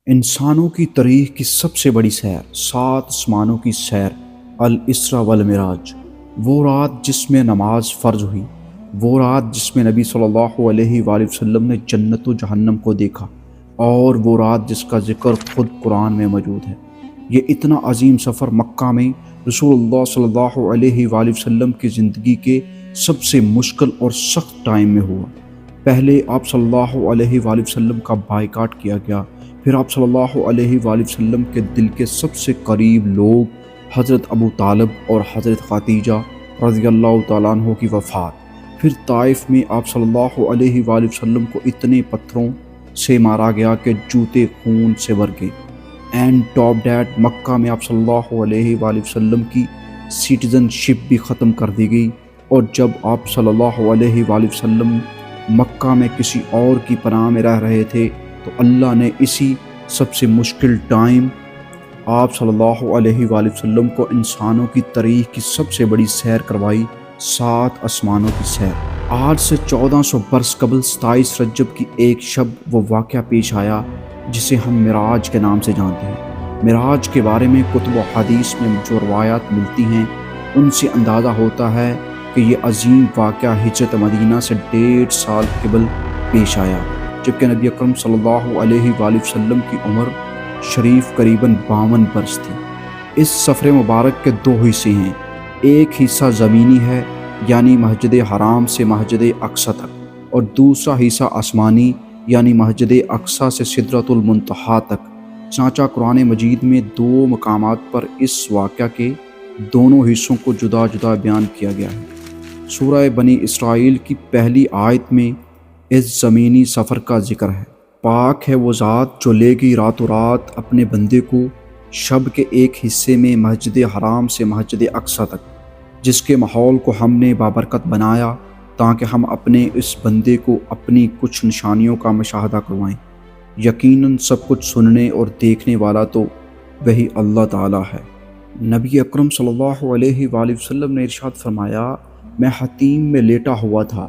انسانوں کی تاریخ کی سب سے بڑی سیر، 7 آسمانوں کی سیر، الاسراء والمعراج۔ وہ رات جس میں نماز فرض ہوئی، وہ رات جس میں نبی صلی اللہ علیہ وآلہ وسلم نے جنت و جہنم کو دیکھا، اور وہ رات جس کا ذکر خود قرآن میں موجود ہے۔ یہ اتنا عظیم سفر مکہ میں رسول اللہ صلی اللہ علیہ وآلہ وسلم کی زندگی کے سب سے مشکل اور سخت ٹائم میں ہوا۔ پہلے آپ صلی اللہ علیہ وآلہ وسلم کا بائیکاٹ کیا گیا، پھر آپ صلی اللہ علیہ وآلہ وسلم کے دل کے سب سے قریب لوگ حضرت ابو طالب اور حضرت خدیجہ رضی اللہ تعالیٰ عنہ کی وفات، پھر طائف میں آپ صلی اللہ علیہ وآلہ وسلم کو اتنے پتھروں سے مارا گیا کہ جوتے خون سے بھر گئے۔ اینڈ ٹاپ ڈیٹ مکہ میں آپ صلی اللہ علیہ وآلہ وسلم کی سٹیزن شپ بھی ختم کر دی گئی، اور جب آپ صلی اللہ علیہ وآلہ وسلم مکہ میں کسی اور کی پناہ میں رہ رہے تھے تو اللہ نے اسی سب سے مشکل ٹائم آپ صلی اللہ علیہ وآلہ وسلم کو انسانوں کی تاریخ کی سب سے بڑی سیر کروائی، 7 آسمانوں کی سیر۔ آج سے 1400 برس قبل 27 رجب کی ایک شب وہ واقعہ پیش آیا جسے ہم معراج کے نام سے جانتے ہیں۔ معراج کے بارے میں کتب و حدیث میں جو روایات ملتی ہیں ان سے اندازہ ہوتا ہے کہ یہ عظیم واقعہ ہجرت مدینہ سے 1.5 سال قبل پیش آیا، جبکہ نبی اکرم صلی اللہ علیہ وآلہ وسلم کی عمر شریف قریباً 52 برس تھی۔ اس سفر مبارک کے 2 حصے ہیں، ایک حصہ زمینی ہے یعنی مسجد حرام سے مسجد اقصیٰ تک، اور دوسرا حصہ آسمانی یعنی مسجد اقصیٰ سے سدرۃ المنتہا تک۔ چنانچہ قرآن مجید میں 2 مقامات پر اس واقعہ کے دونوں حصوں کو جدا جدا بیان کیا گیا ہے۔ سورہ بنی اسرائیل کی پہلی آیت میں اس زمینی سفر کا ذکر ہے۔ پاک ہے وہ ذات جو لے گئی راتوں رات اپنے بندے کو شب کے ایک حصے میں مسجد حرام سے مسجد اقصیٰ تک، جس کے ماحول کو ہم نے بابرکت بنایا تاکہ ہم اپنے اس بندے کو اپنی کچھ نشانیوں کا مشاہدہ کروائیں۔ یقیناً سب کچھ سننے اور دیکھنے والا تو وہی اللہ تعالیٰ ہے۔ نبی اکرم صلی اللہ علیہ وآلہ وسلم نے ارشاد فرمایا، میں حتیم میں لیٹا ہوا تھا،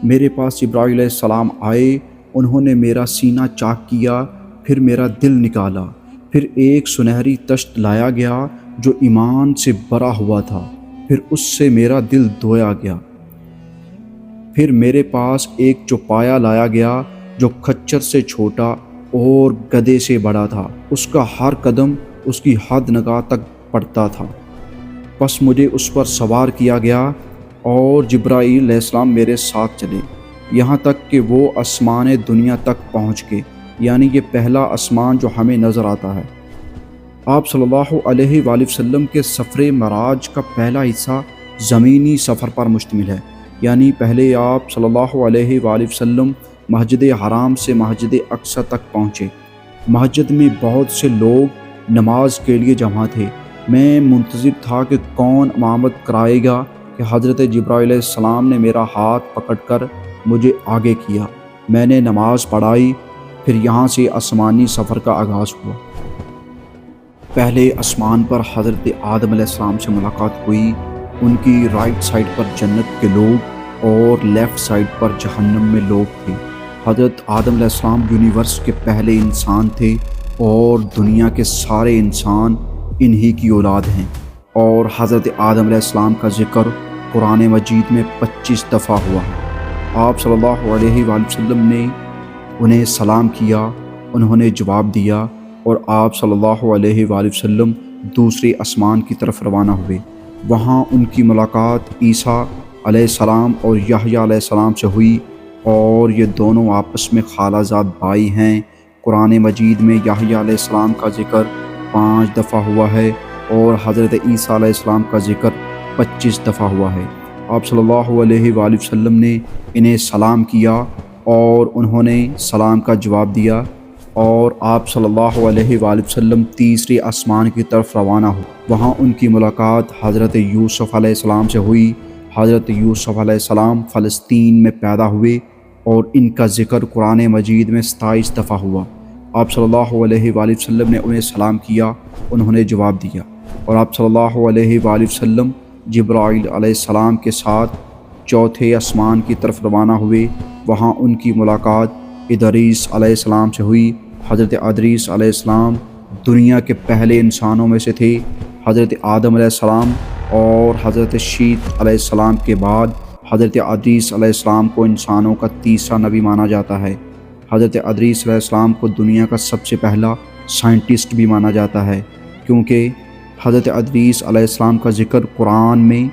میرے پاس جبرائیل علیہ السلام آئے، انہوں نے میرا سینہ چاک کیا، پھر میرا دل نکالا، پھر ایک سنہری تشت لایا گیا جو ایمان سے بھرا ہوا تھا، پھر اس سے میرا دل دھویا گیا، پھر میرے پاس ایک چوپایا لایا گیا جو کھچر سے چھوٹا اور گدھے سے بڑا تھا، اس کا ہر قدم اس کی حد نگاہ تک پڑتا تھا، پس مجھے اس پر سوار کیا گیا اور جبرائیل علیہ السلام میرے ساتھ چلے، یہاں تک کہ وہ آسمان دنیا تک پہنچ گئے، یعنی یہ پہلا آسمان جو ہمیں نظر آتا ہے۔ آپ صلی اللہ علیہ وآلہ وسلم کے سفر معراج کا پہلا حصہ زمینی سفر پر مشتمل ہے، یعنی پہلے آپ صلی اللہ علیہ وآلہ وسلم مسجد حرام سے مسجد اقصیٰ تک پہنچے۔ مسجد میں بہت سے لوگ نماز کے لیے جمع تھے۔ میں منتظر تھا کہ کون امامت کرائے گا کہ حضرت جبرائیل علیہ السلام نے میرا ہاتھ پکڑ کر مجھے آگے کیا، میں نے نماز پڑھائی، پھر یہاں سے آسمانی سفر کا آغاز ہوا۔ پہلے آسمان پر حضرت آدم علیہ السلام سے ملاقات ہوئی، ان کی رائٹ سائڈ پر جنت کے لوگ اور لیفٹ سائڈ پر جہنم میں لوگ تھے۔ حضرت آدم علیہ السلام یونیورس کے پہلے انسان تھے، اور دنیا کے سارے انسان انہی کی اولاد ہیں، اور حضرت آدم علیہ السلام کا ذکر قرآن مجید میں 25 دفعہ ہوا ہے۔ آپ صلی اللہ علیہ وآلہ وسلم نے انہیں سلام کیا، انہوں نے جواب دیا، اور آپ صلی اللہ علیہ وآلہ وسلم دوسرے آسمان کی طرف روانہ ہوئے۔ وہاں ان کی ملاقات عیسیٰ علیہ السلام اور یحییٰ علیہ السلام سے ہوئی، اور یہ دونوں آپس میں خالہ زاد بھائی ہیں۔ قرآن مجید میں یحییٰ علیہ السلام کا ذکر 5 دفعہ ہوا ہے، اور حضرت عیسیٰ علیہ السلام کا ذکر 25 دفعہ ہوا ہے۔ آپ صلی اللہ علیہ وآلہ وسلم نے انہیں سلام کیا اور انہوں نے سلام کا جواب دیا، اور آپ صلی اللہ علیہ وآلہ وسلم تیسرے آسمان کی طرف روانہ ہوئے۔ وہاں ان کی ملاقات حضرت یوسف علیہ السلام سے ہوئی۔ حضرت یوسف علیہ السلام فلسطین میں پیدا ہوئے، اور ان کا ذکر قرآن مجید میں 27 دفعہ ہوا۔ آپ صلی اللہ علیہ وآلہ وسلم نے انہیں سلام کیا، انہوں نے جواب دیا، اور آپ صلی اللہ علیہ وآلہ وسلم جبرائیل علیہ السلام کے ساتھ چوتھے آسمان کی طرف روانہ ہوئے۔ وہاں ان کی ملاقات ادریس علیہ السلام سے ہوئی۔ حضرت ادریس علیہ السلام دنیا کے پہلے انسانوں میں سے تھے۔ حضرت آدم علیہ السلام اور حضرت شیت علیہ السلام کے بعد حضرت ادریس علیہ السلام کو انسانوں کا تیسرا نبی مانا جاتا ہے۔ حضرت ادریس علیہ السلام کو دنیا کا سب سے پہلا سائنٹسٹ بھی مانا جاتا ہے، کیونکہ حضرت ادریس علیہ السلام کا ذکر قرآن میں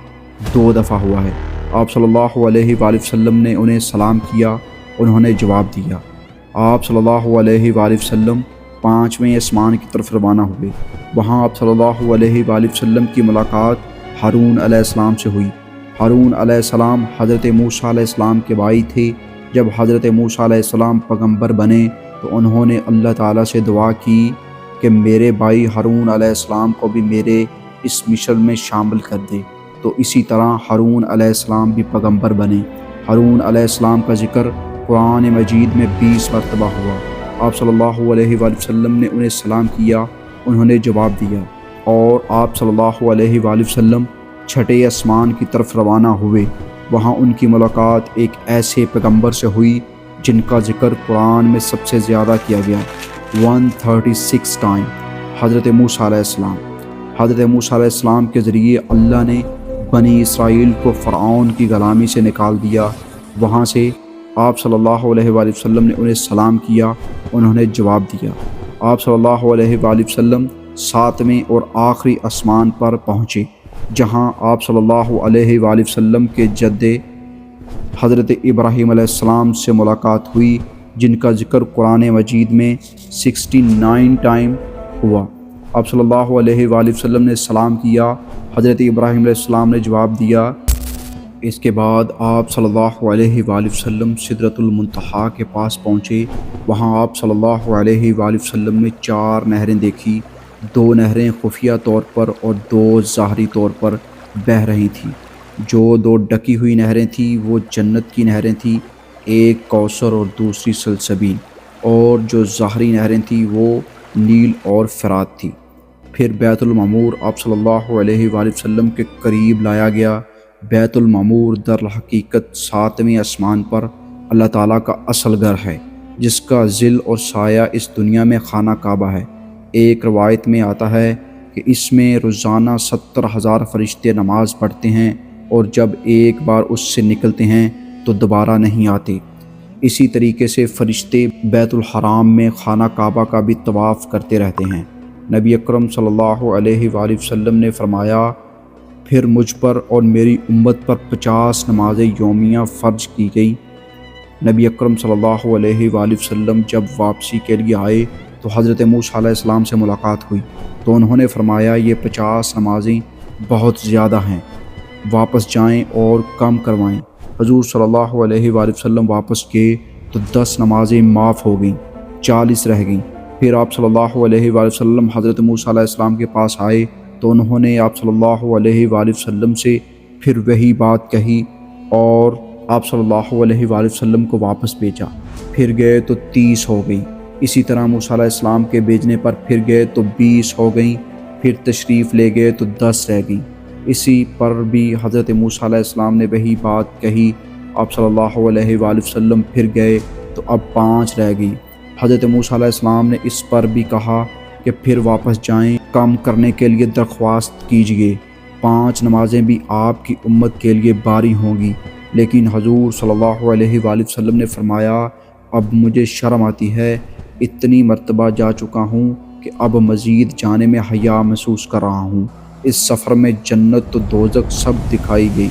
2 دفعہ ہوا ہے۔ آپ صلی اللہ علیہ وآلہ وسلم نے انہیں سلام کیا، انہوں نے جواب دیا۔ آپ صلی اللہ علیہ وآلہ وسلم 5ویں آسمان کی طرف روانہ ہوئے۔ وہاں آپ صلی اللہ علیہ وآلہ وسلم کی ملاقات ہارون علیہ السلام سے ہوئی۔ ہارون علیہ السلام حضرت موسیٰ علیہ السلام کے بھائی تھے۔ جب حضرت موسیٰ علیہ السلام پیغمبر بنے تو انہوں نے اللہ تعالیٰ سے دعا کی کہ میرے بھائی ہارون علیہ السلام کو بھی میرے اس مشن میں شامل کر دے، تو اسی طرح ہارون علیہ السلام بھی پیغمبر بنے۔ ہارون علیہ السلام کا ذکر قرآن مجید میں 20 مرتبہ ہوا۔ آپ صلی اللہ علیہ وآلہ وسلم نے انہیں سلام کیا، انہوں نے جواب دیا، اور آپ صلی اللہ علیہ وآلہ وسلم 6 آسمان کی طرف روانہ ہوئے۔ وہاں ان کی ملاقات ایک ایسے پیغمبر سے ہوئی جن کا ذکر قرآن میں سب سے زیادہ کیا گیا، 136 ٹائم، حضرت موسیٰ علیہ السلام۔ حضرت موسیٰ علیہ السلام کے ذریعے اللہ نے بنی اسرائیل کو فرعون کی غلامی سے نکال دیا۔ وہاں سے آپ صلی اللہ علیہ وآلہ وسلم نے انہیں سلام کیا، انہوں نے جواب دیا۔ آپ صلی اللہ علیہ وآلہ وسلم 7ویں اور آخری آسمان پر پہنچے، جہاں آپ صلی اللہ علیہ وآلہ وسلم کے جد حضرت ابراہیم علیہ السلام سے ملاقات ہوئی، جن کا ذکر قرآن مجید میں 69 ٹائم ہوا۔ آپ صلی اللہ علیہ وآلہ وسلم نے سلام کیا، حضرت ابراہیم علیہ السلام نے جواب دیا۔ اس کے بعد آپ صلی اللہ علیہ وآلہ وسلم سدرۃ المنتہا کے پاس پہنچے۔ وہاں آپ صلی اللہ علیہ وآلہ وسلم نے 4 نہریں دیکھی، 2 نہریں خفیہ طور پر اور 2 ظاہری طور پر بہہ رہی تھیں۔ جو 2 ڈکی ہوئی نہریں تھیں وہ جنت کی نہریں تھیں، ایک کوثر اور دوسری سلسبیل، اور جو ظاہری نہریں تھیں وہ نیل اور فرات تھی۔ پھر بیت المعمور آپ صلی اللہ علیہ وآلہ وسلم کے قریب لایا گیا۔ بیت المعمور در حقیقت 7ویں آسمان پر اللہ تعالیٰ کا اصل گھر ہے، جس کا ظل اور سایہ اس دنیا میں خانہ کعبہ ہے۔ ایک روایت میں آتا ہے کہ اس میں روزانہ 70,000 فرشتے نماز پڑھتے ہیں، اور جب ایک بار اس سے نکلتے ہیں تو دوبارہ نہیں آتے۔ اسی طریقے سے فرشتے بیت الحرام میں خانہ کعبہ کا بھی طواف کرتے رہتے ہیں۔ نبی اکرم صلی اللہ علیہ وآلہ وسلم نے فرمایا، پھر مجھ پر اور میری امت پر 50 نمازیں یومیہ فرض کی گئی۔ نبی اکرم صلی اللہ علیہ وآلہ وسلم جب واپسی کے لیے آئے تو حضرت موسیٰ علیہ السلام سے ملاقات ہوئی، تو انہوں نے فرمایا یہ 50 نمازیں بہت زیادہ ہیں، واپس جائیں اور کم کروائیں۔ حضور صلی اللہ علیہ وآلہ وسلم واپس گئے تو 10 نمازیں معاف ہو گئیں، 40 رہ گئیں۔ پھر آپ صلی اللہ علیہ وآلہ وسلم حضرت موسیٰ علیہ السلام کے پاس آئے تو انہوں نے آپ صلی اللہ علیہ وآلہ وسلم سے پھر وہی بات کہی، اور آپ صلی اللہ علیہ وآلہ وسلم کو واپس بھیجا۔ پھر گئے تو 30 ہو گئیں۔ اسی طرح موسیٰ علیہ السلام کے بھیجنے پر پھر گئے تو 20 ہو گئیں، پھر تشریف لے گئے تو 10 رہ گئیں۔ اسی پر بھی حضرت موسیٰ علیہ السلام نے وہی بات کہی، آپ صلی اللہ علیہ وآلہ وسلم پھر گئے تو اب 5 رہ گئی۔ حضرت موسیٰ علیہ السلام نے اس پر بھی کہا کہ پھر واپس جائیں، کم کرنے کے لیے درخواست کیجیے، 5 نمازیں بھی آپ کی امت کے لیے باری ہوں گی۔ لیکن حضور صلی اللہ علیہ وآلہ وسلم نے فرمایا، اب مجھے شرم آتی ہے، اتنی مرتبہ جا چکا ہوں کہ اب مزید جانے میں حیا محسوس کر رہا ہوں۔ اس سفر میں جنت و دوزخ سب دکھائی گئی۔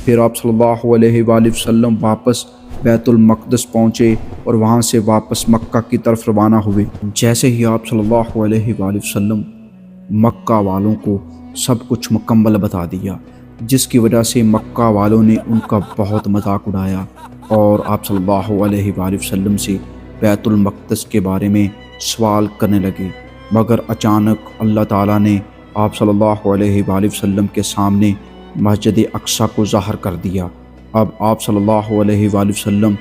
پھر آپ صلی اللہ علیہ وآلہ وسلم واپس بیت المقدس پہنچے اور وہاں سے واپس مکہ کی طرف روانہ ہوئے۔ جیسے ہی آپ صلی اللہ علیہ وآلہ وسلم مکہ والوں کو سب کچھ مکمل بتا دیا، جس کی وجہ سے مکہ والوں نے ان کا بہت مذاق اڑایا اور آپ صلی اللہ علیہ وآلہ وسلم سے بیت المقدس کے بارے میں سوال کرنے لگے، مگر اچانک اللہ تعالیٰ نے آپ صلی اللہ علیہ وآلہ وسلم کے سامنے مسجد اقصی کو ظاہر کر دیا۔ اب آپ صلی اللہ علیہ وآلہ وسلم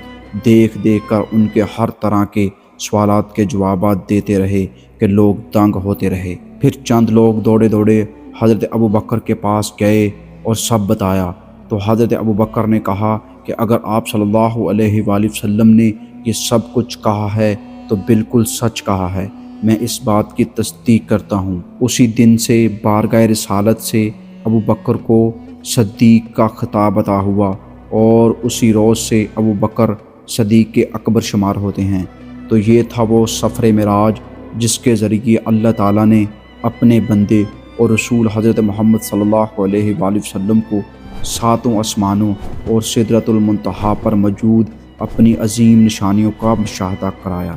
دیکھ دیکھ کر ان کے ہر طرح کے سوالات کے جوابات دیتے رہے کہ لوگ دنگ ہوتے رہے۔ پھر چند لوگ دوڑے دوڑے حضرت ابوبکر کے پاس گئے اور سب بتایا، تو حضرت ابوبکر نے کہا کہ اگر آپ صلی اللہ علیہ وآلہ وسلم نے یہ سب کچھ کہا ہے تو تو بالکل سچ کہا ہے، میں اس بات کی تصدیق کرتا ہوں۔ اسی دن سے بارگاہ رسالت سے ابو بکر کو صدیق کا خطاب عطا ہوا، اور اسی روز سے ابو بکر صدیق کے اکبر شمار ہوتے ہیں۔ تو یہ تھا وہ سفر معراج جس کے ذریعے اللہ تعالیٰ نے اپنے بندے اور رسول حضرت محمد صلی اللہ علیہ وآلہ وسلم کو ساتوں آسمانوں اور سدرۃ المنتہا پر موجود اپنی عظیم نشانیوں کا مشاہدہ کرایا۔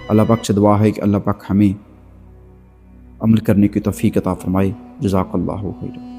اللہ پاک سے دعا ہے کہ اللہ پاک ہمیں عمل کرنے کی توفیق عطا فرمائے۔ جزاک اللہ خیر۔